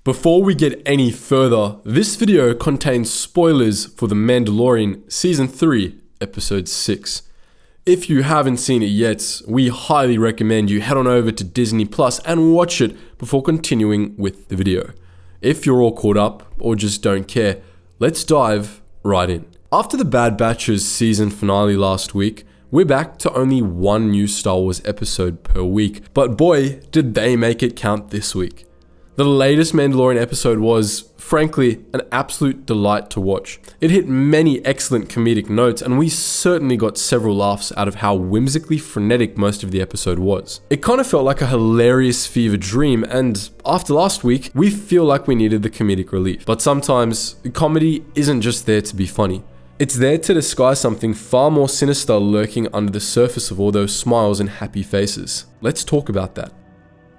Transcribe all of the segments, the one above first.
Before we get any further, this video contains spoilers for The Mandalorian Season 3, Episode 6. If you haven't seen it yet, we highly recommend you head on over to Disney Plus and watch it before continuing with the video. If you're all caught up, or just don't care, let's dive right in. After the Bad Batch's season finale last week, we're back to only one new Star Wars episode per week, but boy, did they make it count this week. The latest Mandalorian episode was, frankly, an absolute delight to watch. It hit many excellent comedic notes, and we certainly got several laughs out of how whimsically frenetic most of the episode was. It kind of felt like a hilarious fever dream, and after last week, we feel like we needed the comedic relief. But sometimes, comedy isn't just there to be funny. It's there to disguise something far more sinister lurking under the surface of all those smiles and happy faces. Let's talk about that.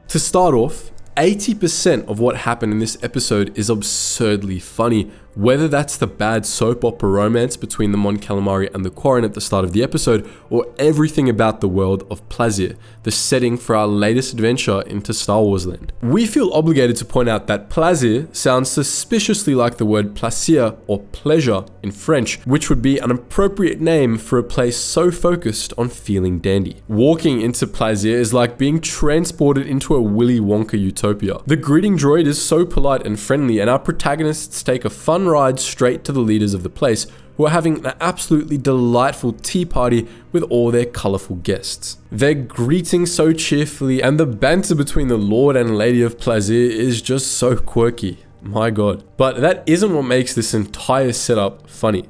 To start off, 80% of what happened in this episode is absurdly funny, whether that's the bad soap opera romance between the Mon Calamari and the Quarren at the start of the episode, or everything about the world of Plazir, the setting for our latest adventure into Star Wars land. We feel obligated to point out that Plazir sounds suspiciously like the word plaisir or pleasure in French, which would be an appropriate name for a place so focused on feeling dandy. Walking into Plazir is like being transported into a Willy Wonka utopia. The greeting droid is so polite and friendly, and our protagonists take a fun ride straight to the leaders of the place, who are having an absolutely delightful tea party with all their colourful guests. They're greeting so cheerfully, and the banter between the Lord and Lady of Plazir is just so quirky. My god. But that isn't what makes this entire setup funny.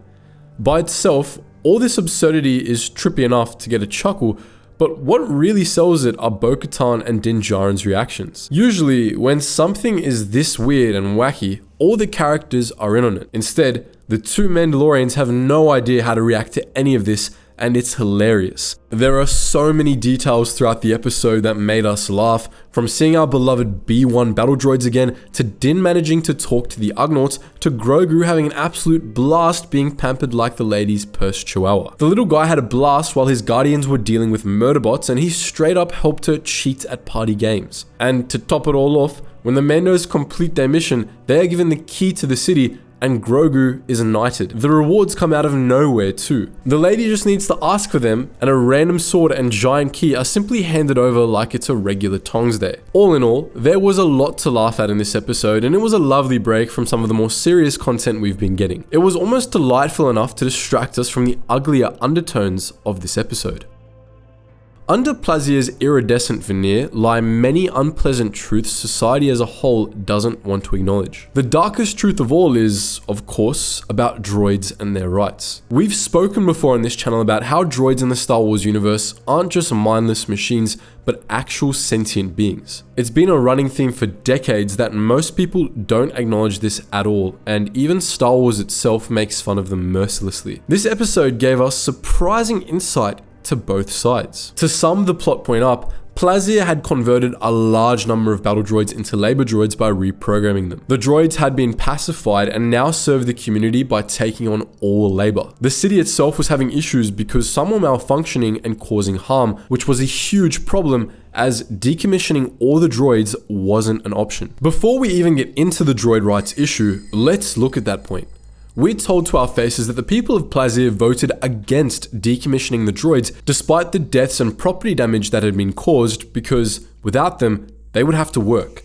By itself, all this absurdity is trippy enough to get a chuckle, but what really sells it are Bo-Katan and Din Djarin's reactions. Usually, when something is this weird and wacky, all the characters are in on it. Instead, the two Mandalorians have no idea how to react to any of this, and it's hilarious. There are so many details throughout the episode that made us laugh, from seeing our beloved B-1 battle droids again, to Din managing to talk to the Ugnaughts, to Grogu having an absolute blast being pampered like the lady's purse chihuahua. The little guy had a blast while his guardians were dealing with murderbots, and he straight up helped her cheat at party games. And to top it all off, when the Mandos complete their mission, they are given the key to the city, and Grogu is knighted. The rewards come out of nowhere too. The lady just needs to ask for them, and a random sword and giant key are simply handed over like it's a regular Tongs Day. All in all, there was a lot to laugh at in this episode, and it was a lovely break from some of the more serious content we've been getting. It was almost delightful enough to distract us from the uglier undertones of this episode. Under Plazir's iridescent veneer lie many unpleasant truths society as a whole doesn't want to acknowledge. The darkest truth of all is, of course, about droids and their rights. We've spoken before on this channel about how droids in the Star Wars universe aren't just mindless machines, but actual sentient beings. It's been a running theme for decades that most people don't acknowledge this at all, and even Star Wars itself makes fun of them mercilessly. This episode gave us surprising insight to both sides. To sum the plot point up, Plazir had converted a large number of battle droids into labor droids by reprogramming them. The droids had been pacified and now served the community by taking on all labor. The city itself was having issues because some were malfunctioning and causing harm, which was a huge problem as decommissioning all the droids wasn't an option. Before we even get into the droid rights issue, let's look at that point. We're told to our faces that the people of Plazir voted against decommissioning the droids despite the deaths and property damage that had been caused, because without them, they would have to work.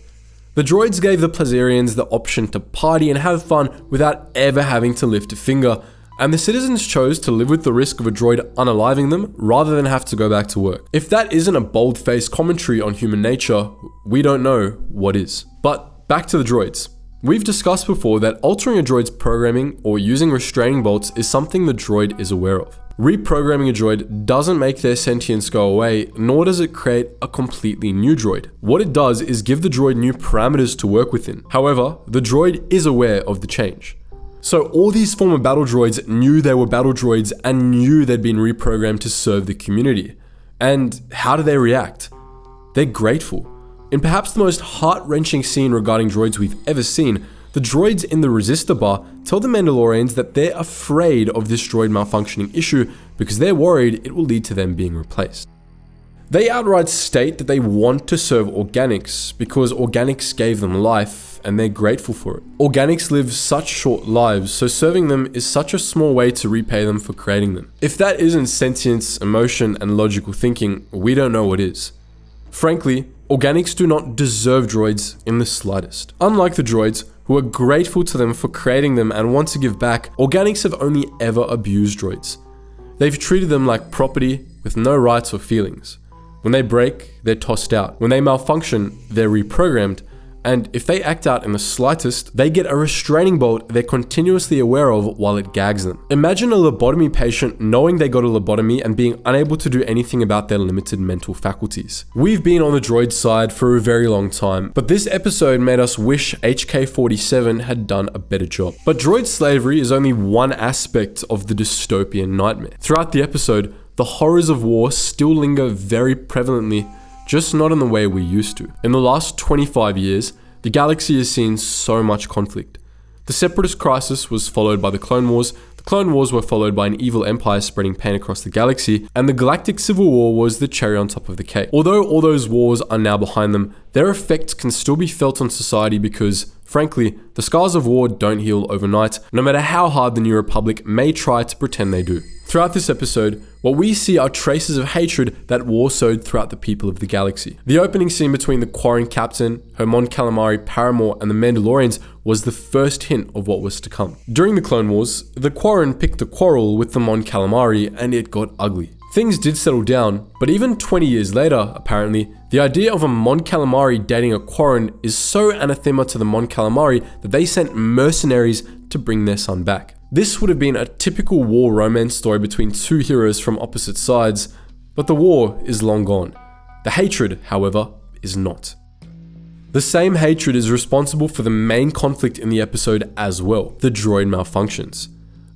The droids gave the Plazirians the option to party and have fun without ever having to lift a finger, and the citizens chose to live with the risk of a droid unaliving them rather than have to go back to work. If that isn't a bold-faced commentary on human nature, we don't know what is. But back to the droids. We've discussed before that altering a droid's programming or using restraining bolts is something the droid is aware of. Reprogramming a droid doesn't make their sentience go away, nor does it create a completely new droid. What it does is give the droid new parameters to work within. However, the droid is aware of the change. So all these former battle droids knew they were battle droids and knew they'd been reprogrammed to serve the community. And how do they react? They're grateful. In perhaps the most heart-wrenching scene regarding droids we've ever seen, the droids in the resistor bar tell the Mandalorians that they're afraid of this droid malfunctioning issue because they're worried it will lead to them being replaced. They outright state that they want to serve organics because organics gave them life and they're grateful for it. Organics live such short lives, so serving them is such a small way to repay them for creating them. If that isn't sentience, emotion, and logical thinking, we don't know what is. Frankly, organics do not deserve droids in the slightest. Unlike the droids, who are grateful to them for creating them and want to give back, organics have only ever abused droids. They've treated them like property with no rights or feelings. When they break, they're tossed out. When they malfunction, they're reprogrammed. And if they act out in the slightest, they get a restraining bolt they're continuously aware of while it gags them. Imagine a lobotomy patient knowing they got a lobotomy and being unable to do anything about their limited mental faculties. We've been on the droid side for a very long time, but this episode made us wish HK-47 had done a better job. But droid slavery is only one aspect of the dystopian nightmare. Throughout the episode, the horrors of war still linger very prevalently, just not in the way we used to. In the last 25 years, the galaxy has seen so much conflict. The Separatist Crisis was followed by the Clone Wars were followed by an evil empire spreading pain across the galaxy, and the Galactic Civil War was the cherry on top of the cake. Although all those wars are now behind them, their effects can still be felt on society because, frankly, the scars of war don't heal overnight, no matter how hard the New Republic may try to pretend they do. Throughout this episode, what we see are traces of hatred that war sowed throughout the people of the galaxy. The opening scene between the Quarren captain, her Mon Calamari paramour, and the Mandalorians was the first hint of what was to come. During the Clone Wars, the Quarren picked a quarrel with the Mon Calamari and it got ugly. Things did settle down, but even 20 years later, apparently, the idea of a Mon Calamari dating a Quarren is so anathema to the Mon Calamari that they sent mercenaries to bring their son back. This would have been a typical war romance story between two heroes from opposite sides, but the war is long gone. The hatred, however, is not. The same hatred is responsible for the main conflict in the episode as well, the droid malfunctions.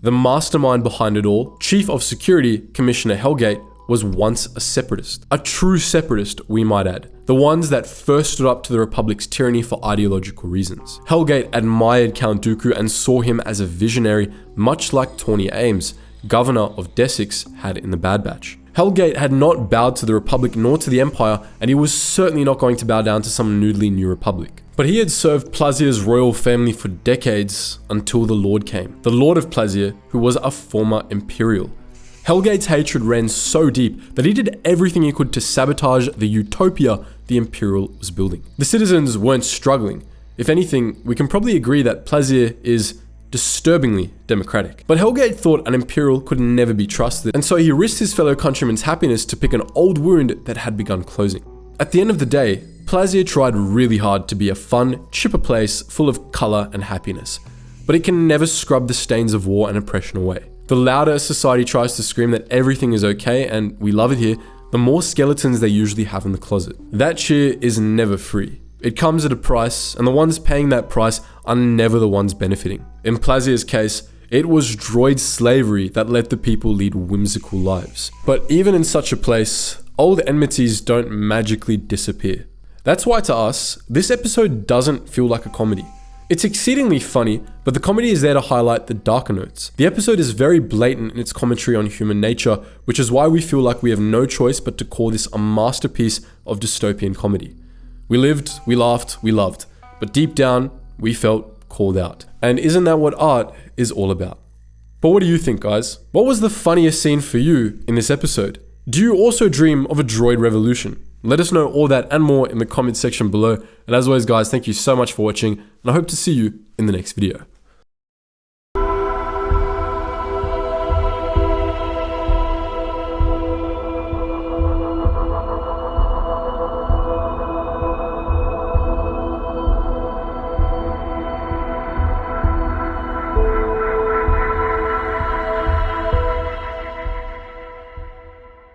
The mastermind behind it all, Chief of Security, Commissioner Hellgate, was once a separatist. A true separatist, we might add. The ones that first stood up to the Republic's tyranny for ideological reasons. Hellgate admired Count Dooku and saw him as a visionary, much like Tawny Ames, governor of Desix, had in the Bad Batch. Hellgate had not bowed to the Republic nor to the Empire, and he was certainly not going to bow down to some noodly New Republic. But he had served Plazia's royal family for decades until the Lord came. The Lord of Plazia, who was a former Imperial. Hellgate's hatred ran so deep that he did everything he could to sabotage the utopia the Imperial was building. The citizens weren't struggling. If anything, we can probably agree that Plazia is disturbingly democratic. But Hellgate thought an Imperial could never be trusted, and so he risked his fellow countrymen's happiness to pick an old wound that had begun closing. At the end of the day, Plazia tried really hard to be a fun, chipper place full of color and happiness, but it can never scrub the stains of war and oppression away. The louder society tries to scream that everything is okay and we love it here, the more skeletons they usually have in the closet. That cheer is never free. It comes at a price, and the ones paying that price are never the ones benefiting. In Plazia's case, it was droid slavery that let the people lead whimsical lives. But even in such a place, old enmities don't magically disappear. That's why to us, this episode doesn't feel like a comedy. It's exceedingly funny, but the comedy is there to highlight the darker notes. The episode is very blatant in its commentary on human nature, which is why we feel like we have no choice but to call this a masterpiece of dystopian comedy. We lived, we laughed, we loved, but deep down, we felt called out. And isn't that what art is all about? But what do you think, guys? What was the funniest scene for you in this episode? Do you also dream of a droid revolution? Let us know all that and more in the comment section below. And as always, guys, thank you so much for watching, and I hope to see you in the next video.